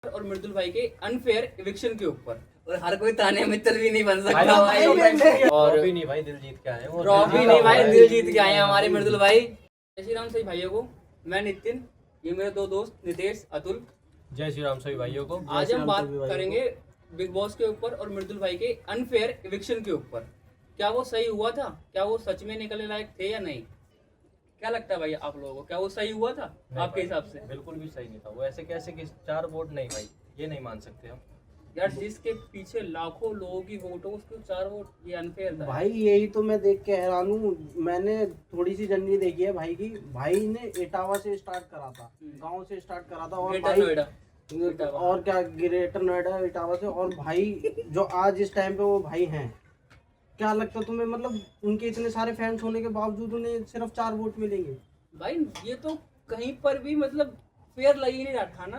और मृदुल भाई के अनफेयर इविक्शन के ऊपर। और हर कोई ताने मित्तल भी नहीं बन सकता भाई, भाई। और ट्रॉफी नहीं भाई, दिल जीत के आए हैं वो। ट्रॉफी नहीं भाई, दिल जीत के आए हैं हमारे मृदुल भाई। जय श्री राम सभी भाइयों को। मैं नितिन, ये मेरे दो दोस्त नितेश, अतुल। जय श्री राम सभी भाइयों को। आज हम बात करेंगे बिग बॉस के ऊपर और मृदुल भाई के अनफेयर इविक्शन के ऊपर। क्या वो सही हुआ था? क्या वो सच में निकलने लायक थे या नहीं? क्या लगता है भाई आप लोगों को, क्या वो सही हुआ था आपके हिसाब से? बिल्कुल भी सही नहीं था वो। ऐसे कैसे कि 4 वोट नहीं भाई, ये नहीं मान सकते हम यार। जिसके पीछे लाखों लोगों की वोट हो, उसके 4 वोट, ये अनफेयर था भाई। यही तो मैं देख के हैरान हूँ। मैंने थोड़ी सी जर्नी देखी है भाई की। भाई ने इटावा से स्टार्ट करा था, गांव से स्टार्ट करा था। और ग्रेटर नोएडा, और क्या ग्रेटर नोएडा इटावा से। और भाई जो आज इस टाइम पे वो भाई हैं, क्या लगता तुम्हें? मतलब उनके इतने सारे फैंस होने के बावजूद उन्हें सिर्फ 4 वोट मिलेंगे। भाई ये तो कहीं पर भी मतलब फेयर लग ही नहीं रहा था ना।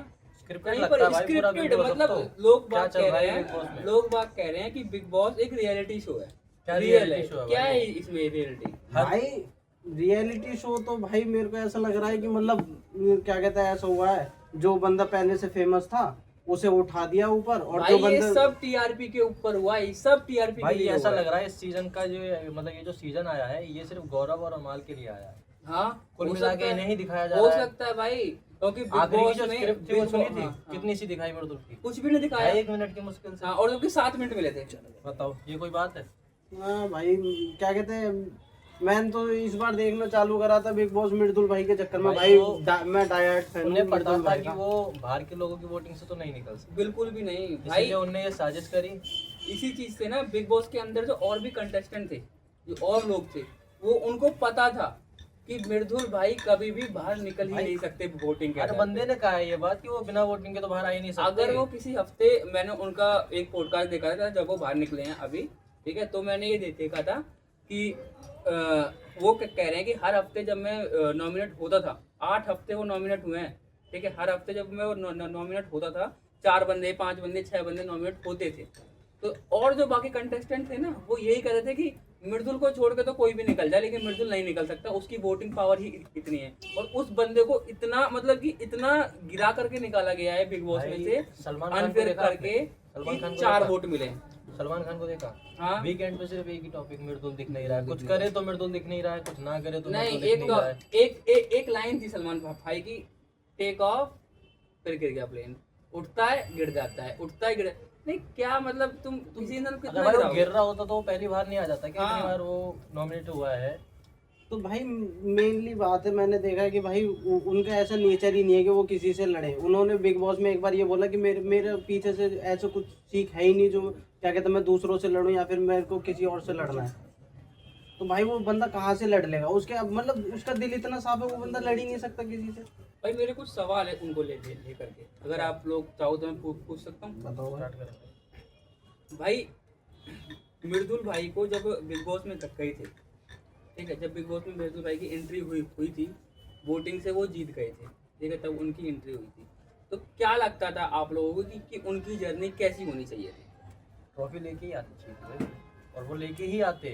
कहीं पर लगता है भाई पूरा स्क्रिप्टेड, बिग बॉस। मतलब तो लोग क्या बात चल कह रहा रहे है बिग बॉस हैं, में? लोग बात कह रहे हैं कि बिग बॉस एक रियलिटी शो है। क्या रियल reality है? show है क्या भाई? है इसमें रियलिटी? भाई रियलिटी शो तो भाई मेरे को ऐसा लग रहा है कि मतलब क्या कहते हैं, ऐसा हुआ है जो बंदा पहले से फेमस था उसे उठा दिया ऊपर। और भाई जो ये बंदा सब टीआरपी के ऊपर हुआ है, ये सब टीआरपी भाई के लिए ऐसा हुआ लग रहा है इस सीजन का जो मतलब ये जो सीजन आया है ये सिर्फ गौरव और अमाल के लिए आया है। हाँ, कुल हो मिला सकता के है। इन्हें ही दिखाया जा हो रहा है। सकता है भाई, क्योंकि बिग आखिरी की बॉस जो में स्क्रिप्ट थी वो सुनी थी, हाँ, कितनी सी दिखाई मर्दुल की? कुछ भी नहीं दिखाया। 1 मिनट की मुश्किल से। हाँ, और जबकि 7 मिनट मिले थे। बताओ ये कोई बात है? हाँ भाई, क्या कहते हैं, मैंने तो इस बार देखना चालू करा था बिग बॉस मृदुल भाई के चक्कर में। भाई भाई मैं डायरेक्ट फैन हूँ उन्हें पता मृदुल था भाई कि का। वो बाहर के लोगों की वोटिंग से तो नहीं निकल सकते, बिल्कुल भी नहीं भाई। इसलिए उनने ये साजिश करी। इसी चीज से ना बिग बॉस के अंदर जो और भी कंटेस्टेंट थे, जो और लोग थे, वो उनको पता था कि मृदुल भाई कभी भी बाहर निकल ही नहीं सकते वोटिंग के हर आधार बंदे ने कहा है ये बात कि वो बिना वोटिंग के तो बाहर आ ही नहीं पे। सकते। अगर वो किसी हफ्ते, मैंने उनका एक पॉडकास्ट देखा था जब वो बाहर निकले हैं अभी, ठीक है, तो मैंने ये देखा था कि वो कह रहे हैं कि हर हफ्ते जब मैं नॉमिनेट होता था, 8 हफ्ते वो नॉमिनेट हुए हैं, ठीक है, हर हफ्ते जब मैं नॉमिनेट होता था, 4 बंदे, 5 बंदे, 6 बंदे नॉमिनेट होते थे। तो और जो बाकी कंटेस्टेंट थे ना, वो यही कह रहे थे कि मृदुल को छोड़ के तो कोई भी निकल जाए, लेकिन मृदुल नहीं निकल सकता, उसकी वोटिंग पावर ही इतनी है। और उस बंदे को इतना, मतलब कि इतना गिरा करके निकाला गया है बिग बॉस में से, सलमान खान को अनफेयर देखा करके, सलमान खान कि को 4 देखा? वोट मिले। सलमान खान को देखा? हाँ, वीकेंड पे सिर्फ एक ही टॉपिक, मृदुल दिख नहीं रहा है। कुछ करे तो मृदुल दिख नहीं रहा है, कुछ ना करे तो नहीं, मृदुल दिख एक नहीं तो रहा है। एक लाइन थी सलमान भाई की, टेक ऑफ, फिर गिर गया प्लेन, उठता है गिर जाता है, उठता है गिर। नहीं, क्या मतलब तुम किसी इंसान को अगर कितना भाई वो गिराओगे? गिर रहा होता तो वो पहली बार नहीं आ जाता कि हाँ। इतनी बार वो नॉमिनेट हुआ है। तो भाई मेनली बात है, मैंने देखा है कि भाई उनका ऐसा नेचर ही नहीं है कि वो किसी से लड़े। उन्होंने बिग बॉस में एक बार ये बोला कि मेरे पीछे से ऐसा कुछ सीख है ही नहीं जो क्या कहते हैं मैं दूसरों से लड़ूं या फिर मेरे को किसी और से लड़ना है। तो भाई वो बंदा कहाँ से लड़ लेगा? उसके मतलब उसका दिल इतना साफ है, वो बंदा लड़ ही नहीं सकता किसी से। भाई मेरे कुछ सवाल है उनको ले करके, अगर आप लोग चाहो तो मैं पूछ सकता हूँ। बताओ। स्टार्ट करें। भाई मृदुल भाई को जब बिग बॉस में गए थे, ठीक है, जब बिग बॉस में मृदुल भाई की एंट्री हुई थी, वोटिंग से वो जीत गए थे, ठीक है, तब उनकी एंट्री हुई थी, तो क्या लगता था आप लोगों को कि उनकी जर्नी कैसी होनी चाहिए थी? ट्रॉफी लेके ही आती चाहिए और वो लेके ही आते।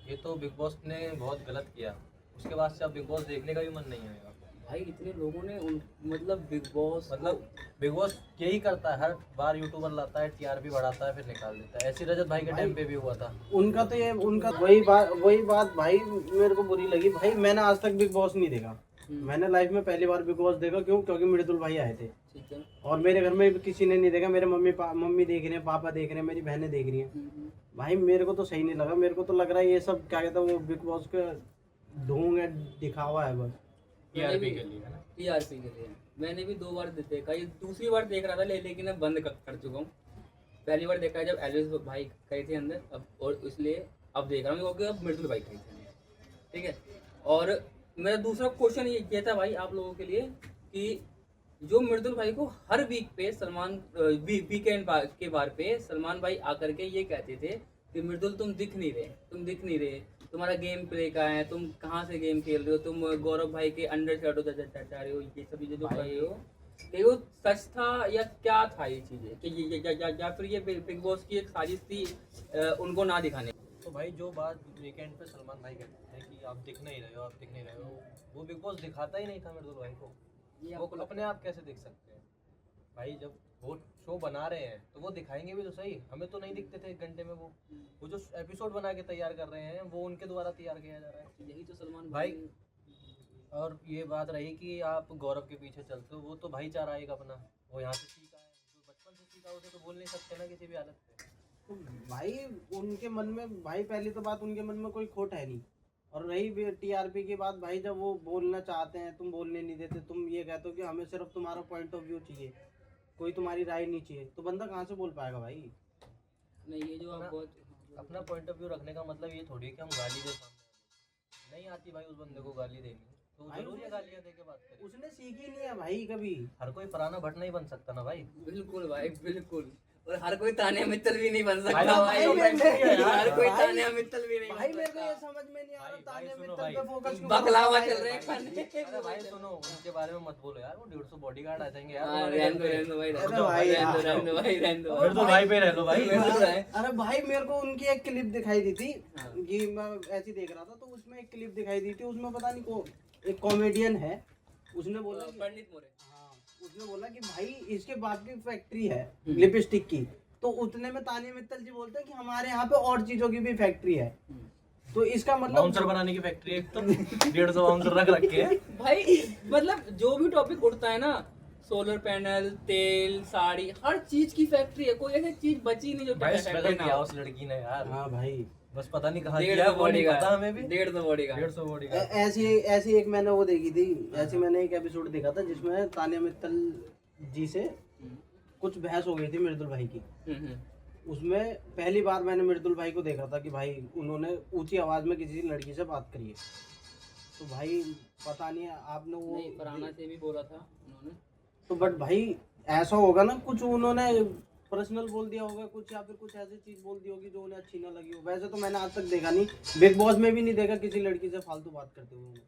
ये तो बिग बॉस ने बहुत गलत किया। उसके बाद से अब बिग बॉस देखने का भी मन नहीं आएगा। भाई इतने लोगों ने मतलब बिग बॉस, मतलब बिग बॉस यही करता है, हर बार यूट्यूबर लाता है, टीआरपी बढ़ाता है, फिर निकाल देता है। ऐसी रजत भाई के टाइम पे भी हुआ था। उनका तो ये उनका वही बात भाई मेरे को बुरी लगी। भाई मैंने आज तक बिग बॉस नहीं देखा। मैंने लाइफ में पहली बार बिग बॉस देखा। क्यों? क्योंकि मृदुल भाई आए थे, ठीक है। और मेरे घर में किसी ने नहीं देखा। मेरे मम्मी देख रहे हैं, पापा देख रहे हैं, मेरी बहनें देख रही हैं। भाई मेरे को तो सही नहीं लगा। मेरे को तो लग रहा है ये सब क्या कहते हैं वो बिग बॉस का ढोंग है, दिखावा है बस। टीआरपी के लिए है ना? टीआरपी के लिए मैंने भी 2 बार देखा, ये दूसरी बार देख रहा था, लेकिन अब बंद कर चुका हूँ। पहली बार देखा है जब एलविस भाई गए थे अंदर, अब और इसलिए अब देख रहा हूँ क्योंकि अब मृदुल भाई गए थे, ठीक है। और मेरा दूसरा क्वेश्चन ये था भाई आप लोगों के लिए कि जो मृदुल भाई को हर वीक पे वीकेंड के बार पे सलमान भाई आकर के ये कहते थे कि मृदुल तुम दिख नहीं रहे, तुम्हारा गेम प्ले कहाँ है, तुम कहाँ से गेम खेल रहे हो, तुम गौरव भाई के अंडर शैडो जा रहे हो, ये सब चीजें जो कर रहे हो, कि वो सच था या क्या था ये चीजें, कि या फिर ये बिग बॉस की एक साजिश थी उनको ना दिखाने? तो भाई जो बात वीकेंड पे सलमान भाई कहते थे कि आप दिख नहीं रहे हो, वो बिग बॉस दिखाता ही नहीं था मृदुल भाई को। वो अपने आप कैसे दिख सकते हैं? भाई जब वो शो बना रहे हैं तो वो दिखाएंगे भी तो सही, हमें तो नहीं दिखते थे 1 घंटे में। वो जो एपिसोड बना के तैयार कर रहे हैं वो उनके द्वारा तैयार किया जा रहा है। यही तो सलमान भाई और ये बात रही कि आप गौरव के पीछे चलते हो, वो तो भाईचारा एक अपना, वो यहाँ से सीखा है, जो बचपन से सीखा उसे तो बोल नहीं सकते ना किसी भी हालत पे। तो भाई उनके मन में, भाई पहली तो बात उनके मन में कोई खोट है नहीं, और रही टीआरपी की बात, भाई जब वो बोलना चाहते हैं तुम बोलने नहीं देते, तुम ये कहते हो कि हमें सिर्फ तुम्हारा पॉइंट ऑफ व्यू चाहिए, कोई तुम्हारी राय नहीं चाहिए, तो बंदा कहाँ से बोल पाएगा भाई। नहीं, ये जो आप अपना- बहुत अपना पॉइंट ऑफ व्यू रखने का मतलब ये थोड़ी है कि हम गाली दे सामने, नहीं आती भाई उस बंदे को गाली देनी, तो भाई जरूर ये उसने- गालियाँ दे के बात करे। उसने सीखी नहीं है भाई कभी। हर कोई पुराना भट्ट नहीं बन सकता ना भाई। बिल्कुल भाई बिल्कुल, और हर कोई तान्या मित्तल भी नहीं बन सकता भाई, भाई, हर कोई भाई, तान्या मित्तल भी नहीं भाई बन मेरे को ये सकता। समझ में नहीं आ रहा भाई, तान्या भाई, सुनो मित्तल भाई। पे फोकस क्यों बकलावा कर रहा चल रहे है हैं खाने। अरे भाई सुनो, उनके बारे में मत बोलो यार, वो 150 बॉडीगार्ड आ जाएंगे यार हाँ, तुम्हारे रहने घर दो पे। रहने दो भाई, अरे रहने दो भाई, रहने दो यार। रहने दो भाई, रहने दो। फिर तो भाई पे रह लो भाई। मेरे को रहा है। अरे भाई मेरे को उनकी एक क्लिप दिखाई दी थी हाँ। कि मैं ऐसी देख रहा था, तो उसमें एक क्लिप दिखाई दी थी, उसमें पता नहीं को एक कॉमेडियन है, उसने बोला कि पंडित मोरे। हाँ, उसने बोला कि भाई इसके बाप की फैक्ट्री है हम्म। लिपस्टिक की, तो उतने में तान्या मित्तल जी बोलते हैं कि हमारे यहाँ पे और चीजों की भी फैक्ट्री है, तो इसका मतलब बाउंसर बनाने की फैक्ट्री एक तो 150 बाउंसर रख रखे हैं। भाई मतलब जो भी टॉपिक उठता है ना, सोलर पैनल, तेल, साड़ी, हर चीज की फैक्ट्री है, कोई ऐसी चीज बची नहीं जो भाई फैक्ट्री स्ट्रगल ना किया हो। उस लड़की ने यार, हाँ भाई। बस पता नहीं कहाँ 150 किया, वो बॉडी नहीं का, पता हमें भी। 150 बॉडी का। 150 बॉडीगार्ड। ऐसी ऐसी एक मैंने वो देखी थी, ऐसी मैंने एक एपिसोड देखा था जिसमें तान्या मित्तल जी से कुछ बहस हो गई थी मृदुल भाई की। उसमें पहली बार मैंने मृदुल भाई को देखा था कि भाई उन्होंने ऊंची आवाज में किसी लड़की से बात करी है, तो भाई पता नहीं आपने वो नहीं, फरहाना से भी बोला था उन्होंने। तो बट भाई ऐसा होगा ना, कुछ उन्होंने पर्सनल बोल दिया होगा कुछ, या फिर कुछ ऐसी चीज बोल दी होगी जो उन्हें अच्छी ना लगी हो। वैसे तो मैंने आज तक देखा नहीं, बिग बॉस में भी नहीं देखा किसी लड़की से फालतू बात करते हुए उन्हें।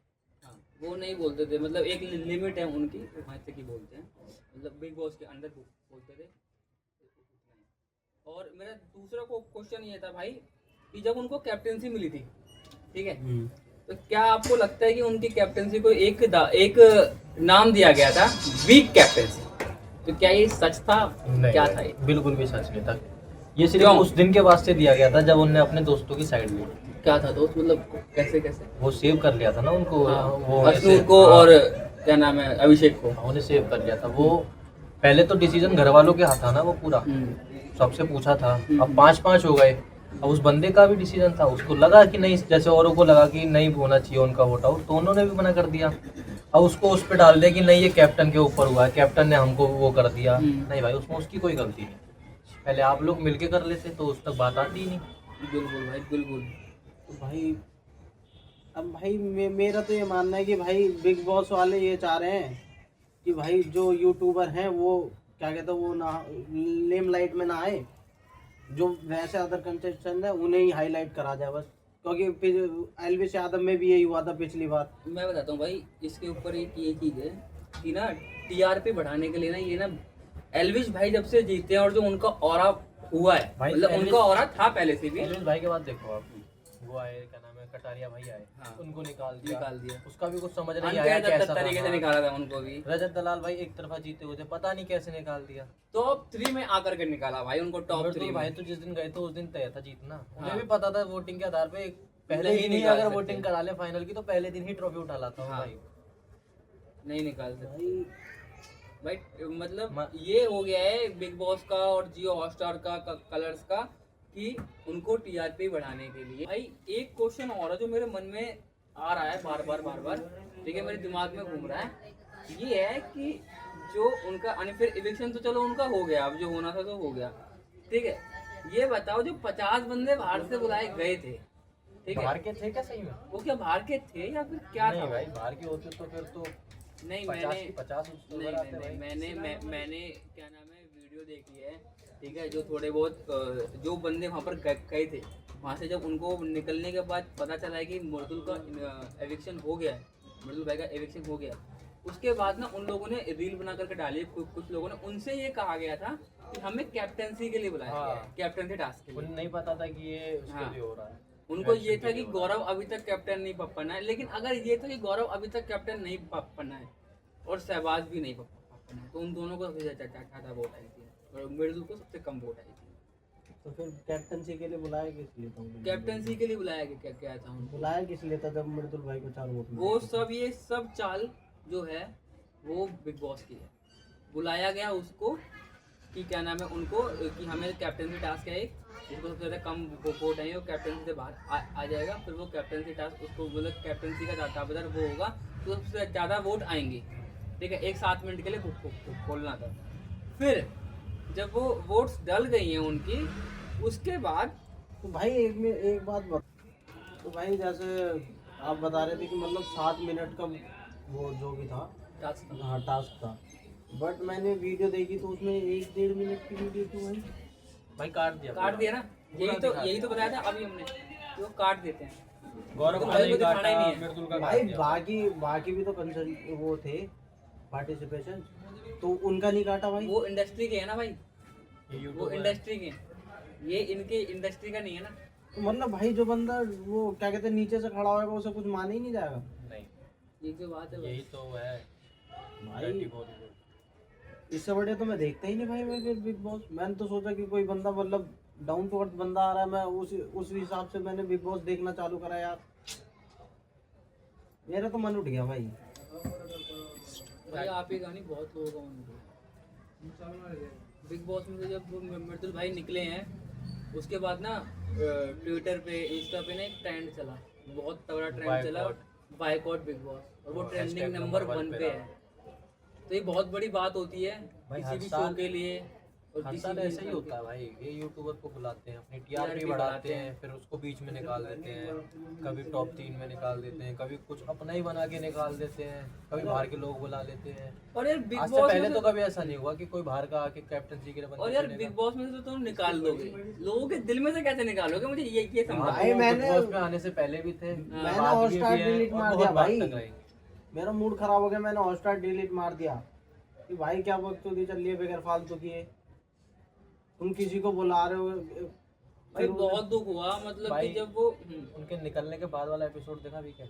हाँ, वो नहीं बोलते थे, मतलब एक लिमिट है उनकी, वहाँ तक ही बोलते हैं, मतलब बिग बॉस के अंदर बोलते थे। और मेरा दूसरा क्वेश्चन ये था भाई कि जब उनको कैप्टेंसी मिली थी, ठीक है, तो क्या आपको लगता है कि उनकी कैप्टेंसी को एक नाम दिया गया था, वीक कैप्टेंसी, तो क्या ये सच था? क्या था ये? बिल्कुल भी सच नहीं था। ये सिर्फ क्यों? उस दिन के वास्ते दिया गया था जब उनने अपने दोस्तों की साइड ली। क्या था दोस्त, मतलब कैसे कैसे? वो सेव कर लिया था ना उनको, हाँ, वो अश्नूर ऐसे- को हाँ, और क्या नाम है, अभिषेक को। उन्हें सेव कर लिया था। वो पहले तो डिसीजन घर वालों के हाथ था ना, वो पूरा सबसे पूछा था। अब 5-5 हो गए। अब उस बंदे का भी डिसीजन था, उसको लगा कि नहीं, जैसे औरों को लगा कि नहीं होना चाहिए उनका वोट आउट, तो उन्होंने भी मना कर दिया। अब उसको उस पर डाल दिया कि नहीं ये कैप्टन के ऊपर हुआ है, कैप्टन ने हमको वो कर दिया। नहीं भाई, उसमें उसकी कोई गलती नहीं, पहले आप लोग मिलके कर लेते तो उस तक बात आती ही नहीं। बिल्कुल भाई बिल्कुल। तो भाई अब भाई मेरा तो ये मानना है कि भाई बिग बॉस वाले ये चाह रहे हैं कि भाई जो यूट्यूबर हैं वो क्या कहते हैं, वो ना लेम लाइट में ना आए, जो वैसे अदर कंटेस्टेंट है उन्हें ही हाईलाइट करा जाए बस, क्योंकि फिर एलविश यादव में भी यही हुआ था पिछली बार। मैं बताता हूँ भाई, इसके ऊपर एक ये चीज है कि ना टीआरपी बढ़ाने के लिए ना, ये ना एल्विश भाई जब से जीते हैं और जो उनका ऑरा हुआ है, भाई, मतलब एल्विश- उनका ऑरा था पहले से भी, एल्विश भाई के बाद देखो आप, वो आए, क्या नाम है, कटारिया भाई आए, हाँ। उनको निकाल निकाल दिया। उसका भी कुछ समझ नहीं आया अनकह कैसा तरीके से था। निकाला था उनको भी। रजत दलाल भाई एक तरफा जीते हुए थे, पता नहीं कैसे निकाल दिया। टॉप 3 में आकर के निकाला भाई उनको, टॉप 3 भाई में। तो जिस दिन गए थे उस दिन तय था जीतना। उन्हें हाँ। भी पता था वोटिंग के आधार पे पहले नहीं ही नहीं, निकाल अगर सकते। वोटिंग करा ले फाइनल की तो पहले दिन ही ट्रॉफी उठा लाता हूँ हाँ। भाई। नहीं निकाल सकते भाई भाई, मतलब म- ये हो गया है बिग बॉस का और जियो हॉटस्टार का कलर्स का, कि उनको टीआरपी बढ़ाने के लिए। भाई एक क्वेश्चन और है जो मेरे मन में आ रहा है बार बार, ठीक है, मेरे दिमाग में घूम रहा है, ये है कि जो उनका फिर इविक्शन तो चलो उनका हो गया, अब जो होना था तो हो गया, ठीक है, ये बताओ जो 50 बंदे बाहर से बुलाए गए थे, ठीक है, बाहर के थे क्या सही में? वो क्या बाहर के थे या फिर क्या नहीं था भाई, बाहर के होते तो फिर तो नहीं 50 मैंने क्या नाम है वीडियो देखी है, ठीक है, जो थोड़े बहुत जो बंदे वहाँ पर गए थे, वहाँ से जब उनको निकलने के बाद पता चला है कि मृदुल का एविक्शन हो गया है, मृदुल भाई का एविक्शन हो गया, उसके बाद ना उन लोगों ने रील बना करके डाली, कुछ लोगों ने, उनसे ये कहा गया था कि हमें कैप्टनसी के लिए बुलाया गया है, कैप्टनसी टास्क के लिए। उन्हें नहीं पता था कि ये उसके हाँ। लिए हो रहा है। उनको ये था कि गौरव अभी तक कैप्टन नहीं बना है, लेकिन अगर ये था कि गौरव अभी तक कैप्टन नहीं बना है और शहबाज भी नहीं बना कैप्टन है, तो उन दोनों को सबसे ज़्यादा वोट आई थी और मृदुल को सबसे कम वोट आई थी। तो फिर कैप्टनसी के लिए बुलाया किस लिए था उन्होंने? कैप्टनसी के लिए बुलाया क्या क्या था उनको? बुलाया किस लिए था जब मृदुल भाई को 4 वोट वो सब ये सब चाल जो है वो बिग बॉस की है। बुलाया गया उसको कि क्या नाम है उनको कि हमें कैप्टनसी टास्क है एक, जिसको सबसे ज़्यादा कम वोट है वो कैप्टनसी से बाहर आ जाएगा। फिर वो कैप्टनसी टास्क उसको मतलब कैप्टनसी का दावेदार वो होगा तो सबसे ज़्यादा वोट आएंगे, ठीक है। एक 7 मिनट के लिए बोलना था। फिर जब वो वोट्स डल गई हैं उनकी, उसके बाद तो भाई एक बात बता, तो भाई जैसे आप बता रहे थे कि मतलब 7 मिनट का वो जो भी था टास्क हाँ टास्क था, बट मैंने वीडियो देखी तो उसमें 1-1.5 मिनट की वीडियो थी भाई। भाई काट दिया ना, यही तो बताया था अभी हमने कि वो काट देते हैं। गौरव तो का भाई नहीं को दिखाना ही काटा, नहीं है। मृदुल का भाई काट दिया। बाकी भी तो कंसर्न वो थे पार्टिसिपेशन, तो उनका नहीं काटा भाई। वो इंडस्ट्री के है ना भाई, ये वो यूट्यूब इंडस्ट्री के, ये इनके इंडस्ट्री का नहीं है ना। तो मतलब भाई जो बंदा वो क्या कहते हैं नीचे से खड़ा होगा उसे कुछ माने ही नहीं जाएगा नहीं, ये जो बात है यही भाई। तो है भाई। dirty Bollywood। इससे बड़े तो मैं देखता ही नहीं भाई। मैं फिर बिग बॉस मैंने तो सोचा कि कोई बंदा मतलब डाउन टू अर्थ बंदा आ रहा है, मैं उस हिसाब से मैंने बिग बॉस देखना चालू करा यार। मेरा तो मन उठ गया भाई। भाई आप ही कहानी बहुत लोगों का मन उठा। बिग बॉस में से जब वो मृदुल भाई निकले हैं उसके बाद ना ट्विटर पे इंस्टा पे ना एक ट्रेंड चला, बहुत तगड़ा ट्रेंड चला, बायकॉट बिग बॉस, और वो ट्रेंडिंग hashtag नंबर number 1 1 पे है। तो ये बहुत बड़ी बात होती है भाई, किसी हर भी साल- शो के लिए और हर किसी साल भी ऐसा ही इंसान होता है के। भाई। ये यूट्यूबर को बुलाते हैं, अपनी TRP टीआरपी बढ़ाते बढ़ाते हैं। हैं, फिर उसको बीच में निकाल देते हैं, कभी टॉप 3 में निकाल देते हैं, कभी कुछ अपना ही बना के निकाल देते हैं, कभी बाहर के लोग बुला लेते हैं। और यार बिग आज से बॉस पहले में तो से- कभी ऐसा नहीं हुआ कि कोई बाहर का आके कैप्टनसी के लिए बंदा और यार चुनेगा। बिग बॉस में से तो तुम निकाल दोगे, लोगों के दिल में से कैसे निकालोगे? मुझे ये समझा। हाँ, भाई तो मैंने- बिग बॉस में आने से पहले भी थे, मैंने बाद में हॉटस्टार भी हैं, डिलीट और मार बहुत दिया बाद भाई। तक रहेंगे। मेरा मूड खराब हो गया, मैंने हॉटस्टार डिलीट मार दिया कि भाई क्या बकचोदी चल रही है बेकार फालतू की है। तुम किसी को बुला रहे हो भाई बहुत दुख हुआ मतलब भाई, कि जब वो उनके निकलने के बाद वाला एपिसोड देखा भी क्या?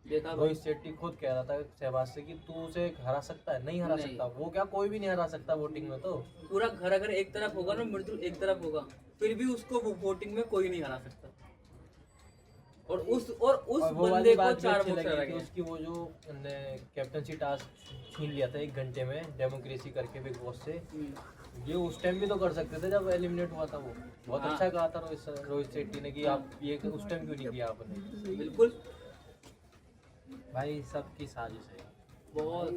देखा भाई। रोहित शेट्टी खुद कह रहा था सहवाग से कि तू उसे हरा सकता है, नहीं हरा नहीं। सकता। वो क्या, कोई भी नहीं हरा सकता वोटिंग में। तो पूरा घर अगर एक तरफ होगा ना, मृदुल एक तरफ होगा, फिर भी उसको वोटिंग में कोई नहीं हरा सकता। और उस और वो बंदे वाली को बात भी 4 अच्छी वोट लगी लगे कि उसकी वो जो कैप्टनसी टास्क छीन लिया था 1 घंटे में डेमोक्रेसी करके बिग बॉस से, ये उस टाइम भी तो कर सकते थे जब एलिमिनेट हुआ था। वो बहुत हाँ। अच्छा कहा था रोहित शेट्टी ने कि आप ये उस टाइम क्यों नहीं किया आपने। बिल्कुल भाई सबकी साजिश है। बहुत।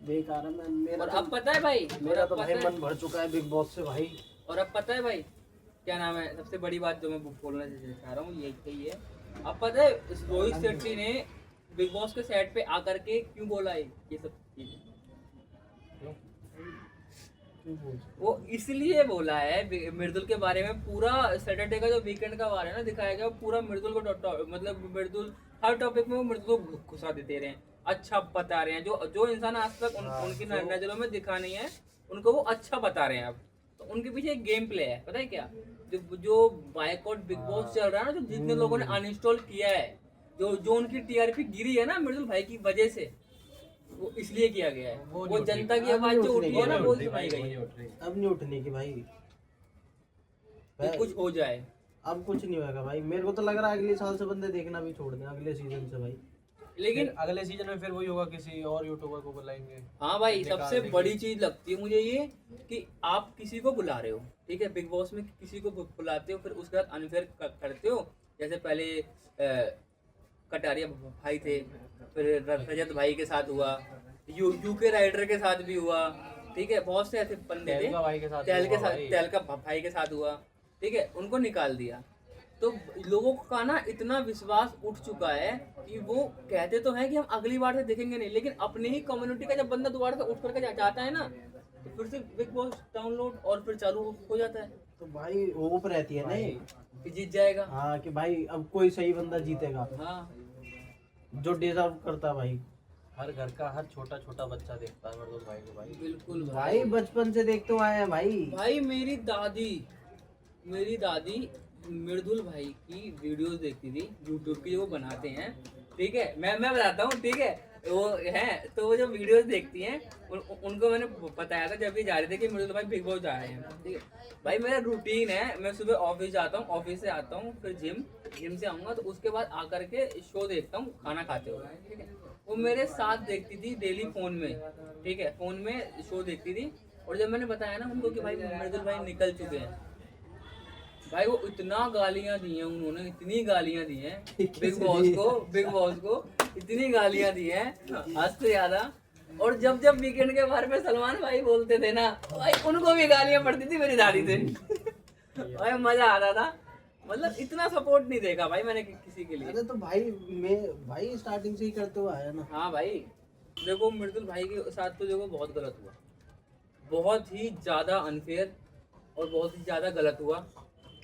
बेकार है। मेरा और तो- अब पता है भाई, मेरा अब तो भाई पता है- मन भर चुका है बिग बॉस से भाई। और अब पता है भाई क्या नाम है, सबसे बड़ी बात जो मैं बोलना चाह रहा हूँ यही है। अब पता है इस रोहित शेट्टी ने बिग बॉस के सेट पे आकर के क्यों बोला है ये सब चीजें? वो इसलिए बोला है मृदुल के बारे में। पूरा सैटरडे का जो वीकेंड का वार है ना दिखाया गया, पूरा मृदुल को मतलब मृदुल हर टॉपिक में वो मृदुल को घुसा देते रहे हैं, अच्छा बता रहे हैं। जो इंसान आज तक उनकी नजरों में दिखा नहीं है उनको वो अच्छा बता रहे हैं। अब तो उनके पीछे एक गेम प्ले है, पता है क्या? जो बायकॉट बिग बॉस चल रहा है ना, जो जितने लोगों ने अनइंस्टॉल किया है, जो उनकी टीआरपी गिरी है ना मृदुल भाई की वजह से, वो इसलिए किया गया है। वो वो नहीं जनता की उठी। आवाज जो उठी है ना वो सुनाई गई नहीं है उठ रही। अब नहीं उठने की भाई। कि कुछ हो जाए। अब कुछ नहीं होगा भाई। मेरे को तो लग रहा है अगले साल से बंदे देखना भी छोड़ दें, अगले सीजन से भाई। लेकिन फिर अगले सीजन में फिर वही होगा, किसी और यूट्यूबर को बुलाएंगे। हाँ भाई, निकाल सबसे देंगे। बड़ी चीज लगती है मुझे ये कि आप किसी को बुला रहे हो, ठीक है, बिग बॉस में किसी को बुलाते हो, फिर उसके बाद अनफेयर करते हो। जैसे पहले कटारिया भाई थे, फिर रजत भाई के साथ हुआ, यूके राइडर के साथ भी हुआ, ठीक है, बहुत से ऐसे बंदे थे। तेलका भाई के साथ तेल के हुआ साथ भाई। तेल का भाई के साथ हुआ, ठीक है, उनको निकाल दिया। तो लोगों का ना इतना विश्वास उठ चुका है कि वो कहते तो हैं कि हम अगली बार से देखेंगे नहीं, लेकिन अपनी ही कम्युनिटी का जब बंदा दोबारा से उठ करके जाता है ना, तो फिर से बिग बॉस डाउनलोड और फिर चालू हो जाता है तो भाई होप रहती है नहीं कि जीत जाएगा। हाँ कि भाई अब कोई सही बंदा जीतेगा हाँ जो डिजर्व करता है भाई। हर घर का हर छोटा छोटा बच्चा देखता है मृदुल भाई को भाई। बिल्कुल भाई बचपन से देखते आए हैं भाई। भाई मेरी दादी मृदुल भाई की वीडियोस देखती थी यूट्यूब की, जो वो बनाते हैं, ठीक है। मैं बताता हूँ, ठीक है, वो है, तो वो जो वीडियोस देखती हैं उनको मैंने बताया था जब ये जा रहे थे कि मृदुल भाई बिग बॉस जा रहे हैं, ठीक है भाई। मेरा रूटीन है, मैं सुबह ऑफिस जाता हूँ, ऑफिस से आता हूँ, फिर जिम से आऊँगा, तो उसके बाद आकर के शो देखता हूँ खाना खाते हुए, ठीक है। वो मेरे साथ देखती थी डेली फोन में, ठीक है, फोन में शो देखती थी। और जब मैंने बताया ना उनको कि भाई मृदुल भाई निकल चुके हैं, भाई वो इतना गालियां दी हैं उन्होंने, इतनी गालियां दी हैं बिग बॉस को इतनी गालियां दी हैं हद से ज्यादा। और जब जब वीकेंड के बारे में सलमान भाई बोलते थे ना, भाई उनको भी गालियां पड़ती थी मेरी दाढ़ी से। भाई मजा आता था, मतलब इतना सपोर्ट नहीं देखा भाई मैंने किसी के लिए। अरे तो भाई स्टार्टिंग से ही करते हुए आया ना। हाँ भाई देखो मृदुल भाई के साथ तो देखो बहुत गलत हुआ, बहुत ही ज्यादा अनफेयर और बहुत ही ज्यादा गलत हुआ,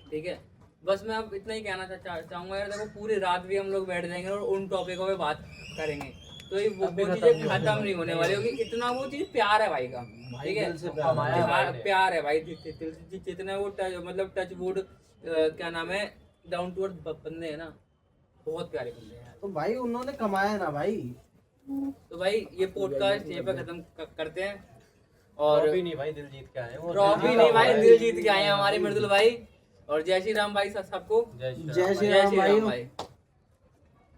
ठीक है। बस मैं अब इतना ही कहना चाहूंगा यार, देखो पूरी रात भी हम लोग बैठ जाएंगे और उन टॉपिकों पे बात करेंगे तो ये वो चीजें खत्म नहीं होने वाली, क्योंकि इतना वो चीज प्यार है भाई का, ठीक है, प्यार है भाई, जितना वो मतलब टच वुड क्या नाम है, डाउन टू अर्थ बंदे हैं ना, बहुत प्यारे बंदे हैं। तो भाई उन्होंने कमाया ना भाई। तो भाई ये पॉडकास्ट यहीं पे खत्म करते हैं। और ट्रॉफी नहीं भाई, दिल जीत के आए हैं। ट्रॉफी नहीं भाई, दिल जीत के आए हैं हमारे मृदुल भाई। और जय श्री राम भाई सबको, जय श्री राम भाई।